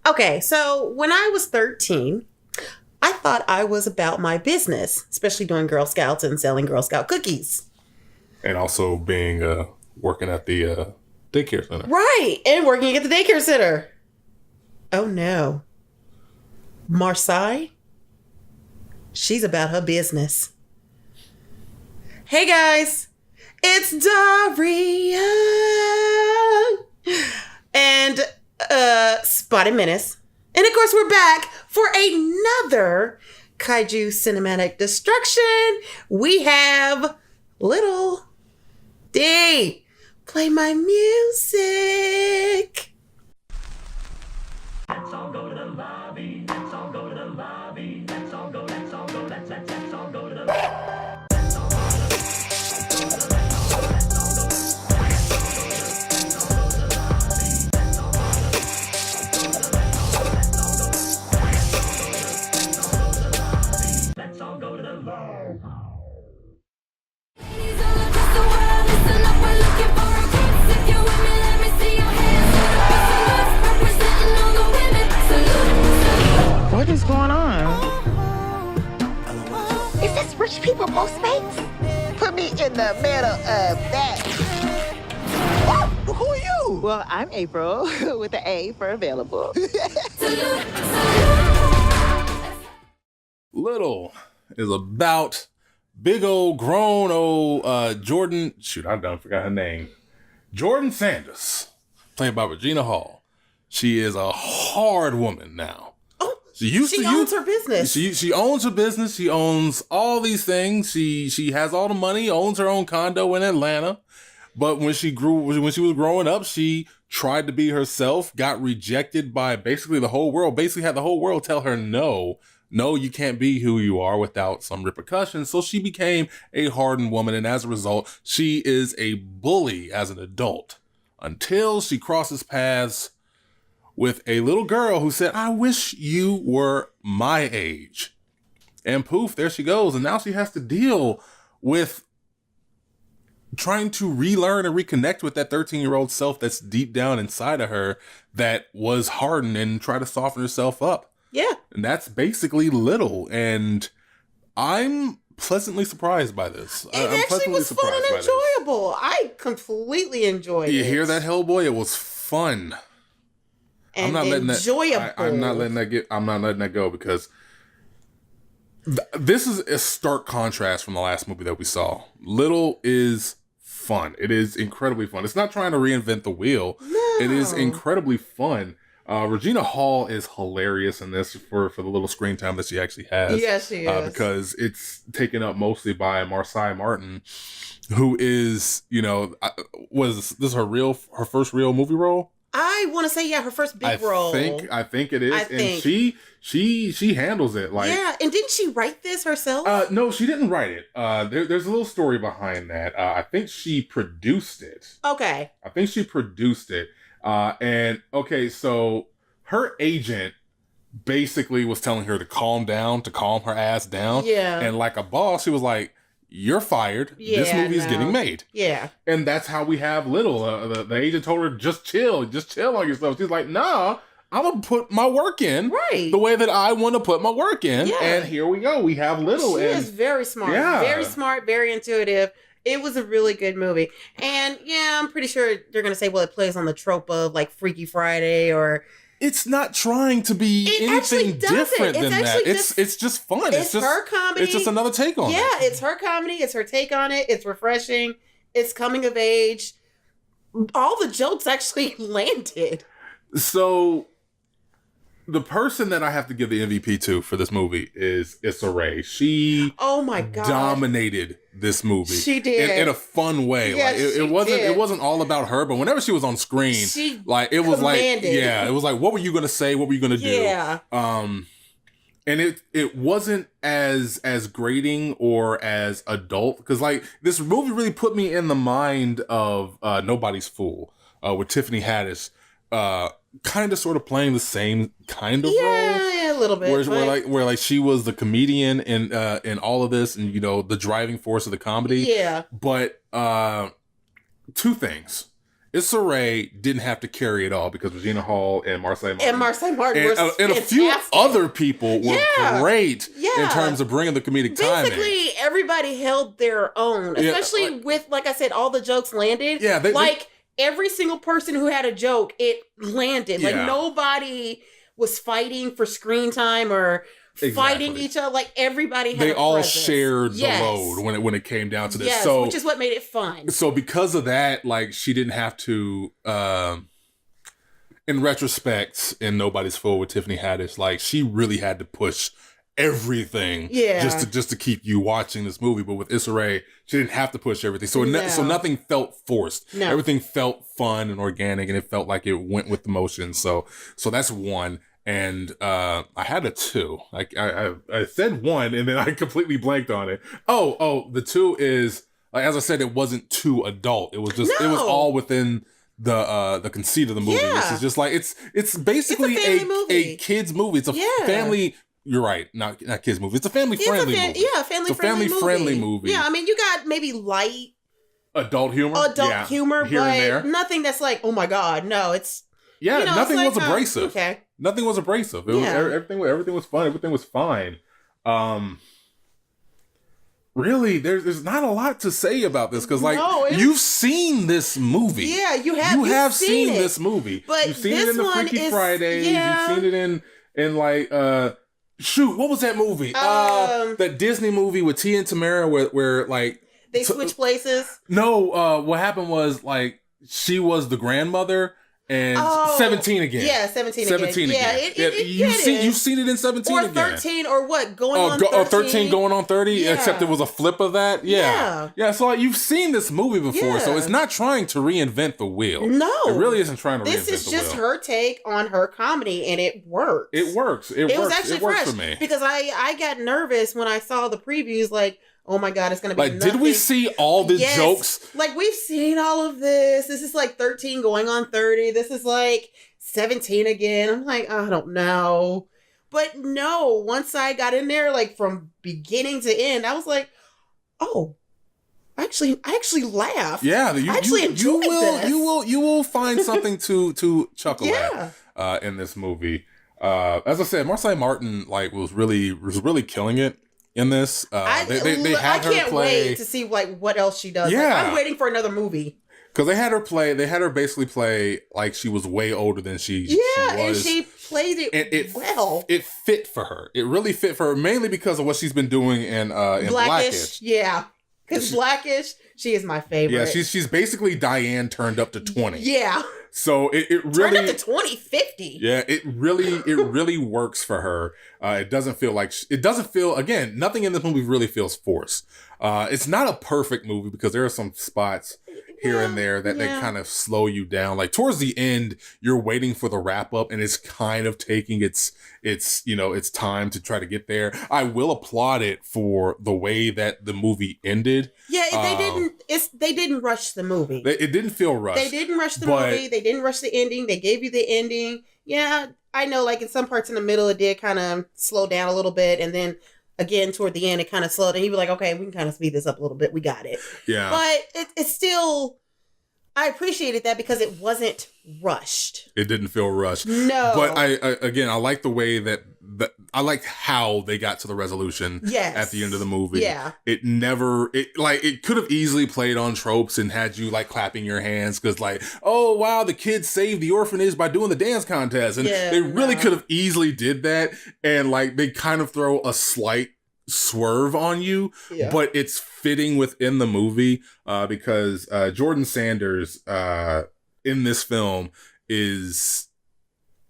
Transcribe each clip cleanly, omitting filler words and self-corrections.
Okay, so when I was 13, I thought I was about my business, especially doing Girl Scouts and selling Girl Scout cookies. And also being working at the daycare center. Right, and working at the daycare center. Oh no. Marseille? She's about her business. Hey guys, it's Daria and Spotted Menace. And of course we're back for another Kaiju cinematic destruction. We have Little D. Play my music. Let's all go to the lobby. Let's all go to the lobby. Let's all go. Let's all go. Let's all go to the. Let's all go to the lobby. What is going on? Is this rich people Postmates? Put me in the middle of that. Woo! Who are you? Well, I'm April with the A for available. Little is about big old grown old Jordan. Shoot, I forgot her name. Jordan Sanders, played by Regina Hall. She is a hard woman now. She owns her business. She owns her business. She owns all these things. She has all the money, owns her own condo in Atlanta. But when she was growing up, she tried to be herself, got rejected by basically the whole world, basically had the whole world tell her no, you can't be who you are without some repercussions. So she became a hardened woman. And as a result, she is a bully as an adult until she crosses paths with a little girl who said, I wish you were my age. And poof, there she goes. And now she has to deal with trying to relearn and reconnect with that 13-year-old self that's deep down inside of her that was hardened and try to soften herself up. Yeah. And that's basically Little. And I'm pleasantly surprised by this. It actually was fun and enjoyable. I completely enjoyed it. You hear that, Hellboy? It was fun. And I'm not letting that go because this is a stark contrast from the last movie that we saw. Little is fun. It is incredibly fun. It's not trying to reinvent the wheel. No. It is incredibly fun. Regina Hall is hilarious in this for the little screen time that she actually has. Yes, she is. Because it's taken up mostly by Marseille Martin, who is, was this her first real movie role? I want to say, her first big role. I think it is. And she handles it. Yeah, and didn't she write this herself? No, she didn't write it. There's a little story behind that. I think she produced it. Okay. I think she produced it. So her agent basically was telling her to calm down, to calm her ass down. Yeah. And like a boss, she was like, you're fired. Yeah, this movie is getting made. Yeah. And that's how we have Little. The agent told her, just chill on yourself. She's like, nah, I'm going to put my work in the way that I want to put my work in. Yeah. And here we go. We have Little. She is very smart. Yeah. Very smart, very intuitive. It was a really good movie. And I'm pretty sure they're going to say, well, it plays on the trope of like Freaky Friday or... It's not trying to be anything different than that. It's just fun. It's just her comedy. It's just another take on it. Yeah, it's her comedy. It's her take on it. It's refreshing. It's coming of age. All the jokes actually landed. So the person that I have to give the MVP to for this movie is Issa Rae. She oh my God. dominated this movie. She did. In a fun way. Yeah, it wasn't all about her, but whenever she was on screen, it was like, what were you gonna say? What were you gonna do? Yeah. And it wasn't as grating or as adult, because like this movie really put me in the mind of Nobody's Fool with Tiffany Haddish. Kind of sort of playing the same kind of role. Yeah, a little bit. Where she was the comedian in all of this, and the driving force of the comedy. Yeah. But two things. Issa Rae didn't have to carry it all because Regina Hall and Marseille Martin and a few other people were great in terms of bringing the comedic timing. Basically, everybody held their own, especially with, like I said, all the jokes landed. Yeah, every single person who had a joke, it landed. Like nobody was fighting for screen time or fighting each other. Like everybody had a presence. Shared the load when it came down to this. Yes, so, which is what made it fun. So because of that, like she didn't have to in retrospect, in Nobody's Fool with Tiffany Haddish, like she really had to push everything just to keep you watching this movie. But with Issa Rae, she didn't have to push everything. So so nothing felt forced. No. Everything felt fun and organic, and it felt like it went with the motion. So that's one. And I had a 2. I said 1 and then I completely blanked on it. The 2 is, like, as I said, it wasn't too adult. It was just it was all within the conceit of the movie. Yeah. This is just like it's basically a kids movie. It's a family. You're right, not kids movie. It's a family friendly movie. Yeah, family friendly movie. Yeah, I mean you got maybe light adult humor, humor, here but and there. Nothing that's like, oh my god, no, it's. Yeah, nothing was abrasive. Okay. Nothing was abrasive. It was everything was fun. Everything was fine. Really, there's not a lot to say about this because you've seen this movie. Yeah, you have. You have seen this movie. But you've seen it in the Freaky Fridays. Yeah. You've seen it in like shoot, what was that movie? That Disney movie with Tia and Tamara where like they switch places. No, what happened was like she was the grandmother. And 17 again. Yeah, 17 again. Yeah, you've seen it in 17 or again. Or 13 or what? Going on 13. 13 going on 30, except it was a flip of that. Yeah. So like, you've seen this movie before, so it's not trying to reinvent the wheel. No. It really isn't trying to reinvent the wheel. This is just her take on her comedy, and it works. It works. It was actually fresh for me. Because I got nervous when I saw the previews, like, oh my God, it's going to be like, did we see all the jokes? Like, we've seen all of this. This is like 13 going on 30. This is like 17 again. I'm like, I don't know. But no, once I got in there, like from beginning to end, I was like, oh, I actually laughed. Yeah, I actually enjoyed this. You will find something to chuckle at in this movie. As I said, Marseille Martin was really killing it in this. I can't wait to see like what else she does. Yeah. I'm waiting for another movie. Because they had her basically play like she was way older than she was. And she played it well. It fit for her. It really fit for her, mainly because of what she's been doing in Blackish. Yeah. Because Blackish, she is my favorite. Yeah, she's basically Diane turned up to 20. Yeah. So it really turned up to 2050. Yeah, it really works for her. It doesn't feel again, nothing in this movie really feels forced. It's not a perfect movie because there are some spots here and there that kind of slow you down. Like towards the end, you're waiting for the wrap up and it's kind of taking its time to try to get there. I will applaud it for the way that the movie ended. Yeah, they didn't rush the movie. It didn't feel rushed. They didn't rush the movie. They didn't rush the ending. They gave you the ending. Yeah, I know, like in some parts in the middle, it did kind of slow down a little bit. And then again, toward the end, it kind of slowed. And he was like, okay, we can kind of speed this up a little bit. We got it. Yeah. But it's still, I appreciated that because it wasn't rushed. It didn't feel rushed. No. But I like the way that I like how they got to the resolution at the end of the movie. Yeah. It could have easily played on tropes and had you like clapping your hands because like, oh wow, the kids saved the orphanage by doing the dance contest. And they really could have easily did that. And like they kind of throw a slight swerve on you, but it's fitting within the movie because Jordan Sanders in this film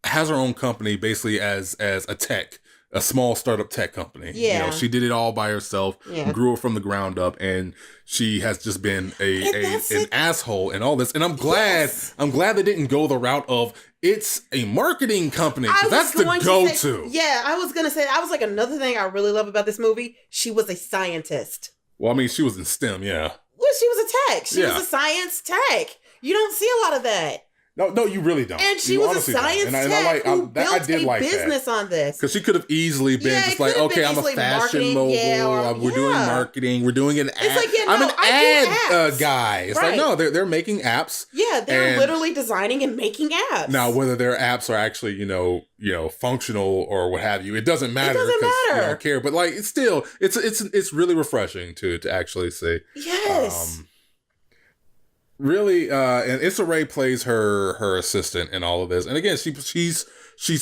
has her own company basically as a small startup tech company. Yeah. She did it all by herself, grew it from the ground up, and she has just been an asshole and all this. And I'm glad they didn't go the route of it's a marketing company. That's the go-to. I was going to say, I was like, another thing I really love about this movie, she was a scientist. Well, I mean, she was in STEM, yeah. Well, she was a tech. She was a science tech. You don't see a lot of that. No, you really don't. And she You was a honestly don't. science And I tech who I built did a like business on this. Because she could have easily been Yeah, just it like, could have okay, been I'm a easily fashion marketing, mogul. yeah, or- We're doing yeah. marketing. We're doing an ad. It's like, yeah, I'm no, an I do ad apps. guy. It's Right. like, no, they're making apps. Yeah, they're And literally designing and making apps. now, whether their apps are actually, functional or what have you, it doesn't matter. doesn't 'cause matter. You don't care. But like, it's still, it's really refreshing to actually see. Yes. Really, and Issa Rae plays her assistant in all of this, and again, she's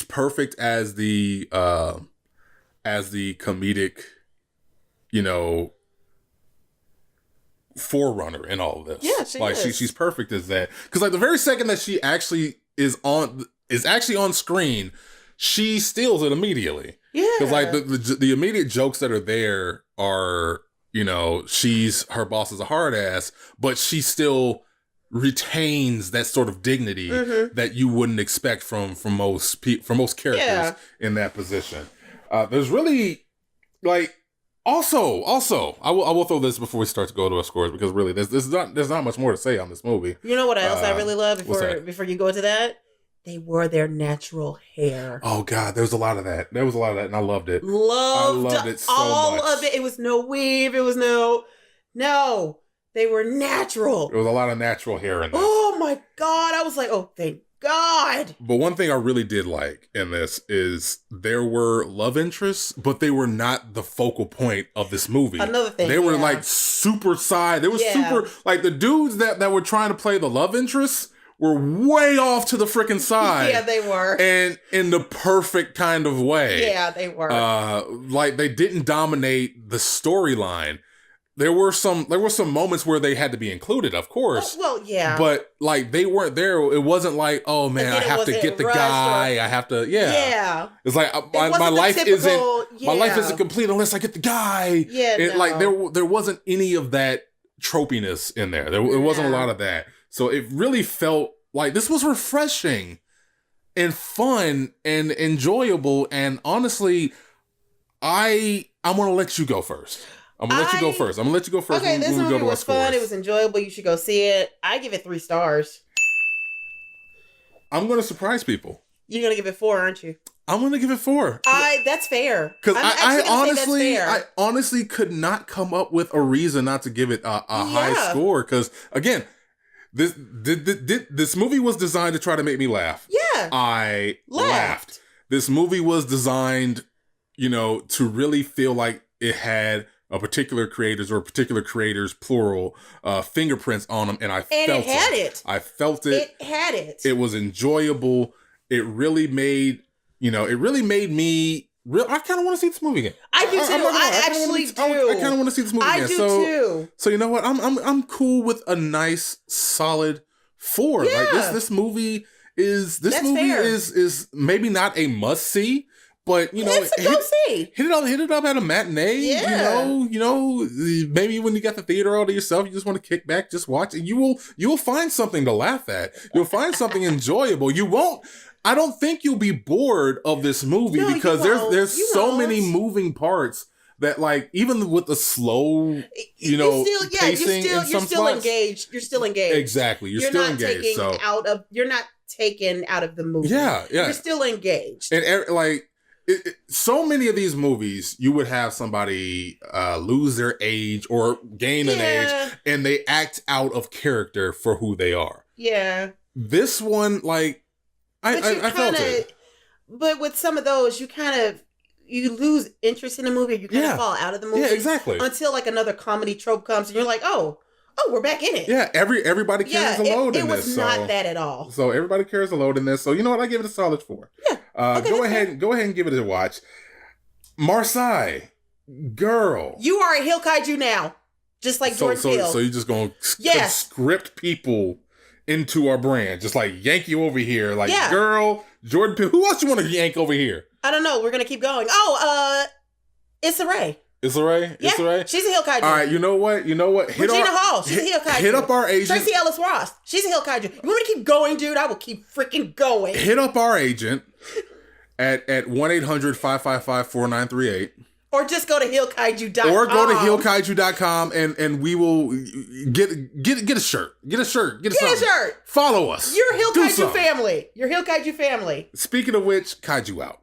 perfect as the comedic, forerunner in all of this. Yeah, she is. She's perfect as that, because like the very second that she actually is actually on screen, she steals it immediately. Yeah. Because like the immediate jokes that are there are, her boss is a hard ass, but she still retains that sort of dignity that you wouldn't expect from most characters in that position. There's really like also I will throw this before we start to go to our scores, because really there's not much more to say on this movie. You know what else I really love what's before you go into that? They wore their natural hair. Oh God, there was a lot of that. And I loved it. Loved it so all much. of it. It was no weave. It was no. They were natural. There was a lot of natural hair in this. Oh my God. I was like, oh, thank God. But one thing I really did like in this is there were love interests, but they were not the focal point of this movie. Another thing. They were like super side. They were super, like the dudes that were trying to play the love interests were way off to the freaking side. Yeah, they were. And in the perfect kind of way. Yeah, they were. Like they didn't dominate the storyline. There were some moments where they had to be included, of course. Well, yeah. But like they weren't there. It wasn't like, oh man, I have to get the guy. I have to, Yeah. It's like my life isn't complete unless I get the guy. Yeah. And like there wasn't any of that tropiness in there. There wasn't a lot of that. So it really felt like this was refreshing and fun and enjoyable. And honestly, I'm gonna let you go first. I'm gonna let you go first. Okay, this movie was fun. It was enjoyable. You should go see it. I give it 3 stars. I'm gonna surprise people. You're gonna give it 4, aren't you? I'm gonna give it 4. That's fair. Because I honestly could not come up with a reason not to give it a high score. Because again, this movie was designed to try to make me laugh. Yeah, I laughed. This movie was designed, to really feel like it had a particular creators, plural, fingerprints on them, and I felt it. I felt it. It had it. It was enjoyable. It really made me. I kind of want to see this movie again. I do too. I actually do. I kind of want to see this movie again. I do too. So you know what? I'm cool with a nice solid 4. Yeah. Like this movie is maybe not a must see. But it's a go see. Hit it up at a matinee. Yeah. Maybe when you got the theater all to yourself, you just want to kick back, just watch it. You will find something to laugh at. You'll find something enjoyable. You won't. I don't think you'll be bored of this movie because there's so many moving parts that, like, even with the slow, pacing in some spots, engaged. You're still engaged. Exactly. You're still engaged. You're not taken out of the movie. Yeah. You're still engaged. And so many of these movies, you would have somebody lose their age or gain an age, and they act out of character for who they are. Yeah. This one, like, I felt it. But with some of those, you lose interest in the movie. You kind of fall out of the movie. Yeah, exactly. Until like another comedy trope comes, and you're like, oh, we're back in it. Yeah, everybody carries a load in this. It was not that at all. So everybody carries a load in this. So you know what? I give it a solid 4. Yeah. Go ahead and give it a watch. Marseille, girl. You are a HEELKAIJU now, just like Jordan Peele. So you're just gonna script people into our brand, just like yank you over here, like girl, Jordan Peele. Who else you want to yank over here? I don't know. We're gonna keep going. Issa Rae. Issa Rae? Yeah, Issa Rae? She's a HEELKAIJU. All right, you know what? Regina Hall, she's a HEELKAIJU. Hit up our agent. Tracy Ellis Ross, she's a HEELKAIJU. You want me to keep going, dude? I will keep freaking going. Hit up our agent at 1-800-555-4938. Or just go to HEELKAIJU.com. Or go to HEELKAIJU.com and we will get a shirt. Get a shirt. Get a shirt. Follow us. You're HEELKAIJU family. You're HEELKAIJU family. Speaking of which, Kaiju out.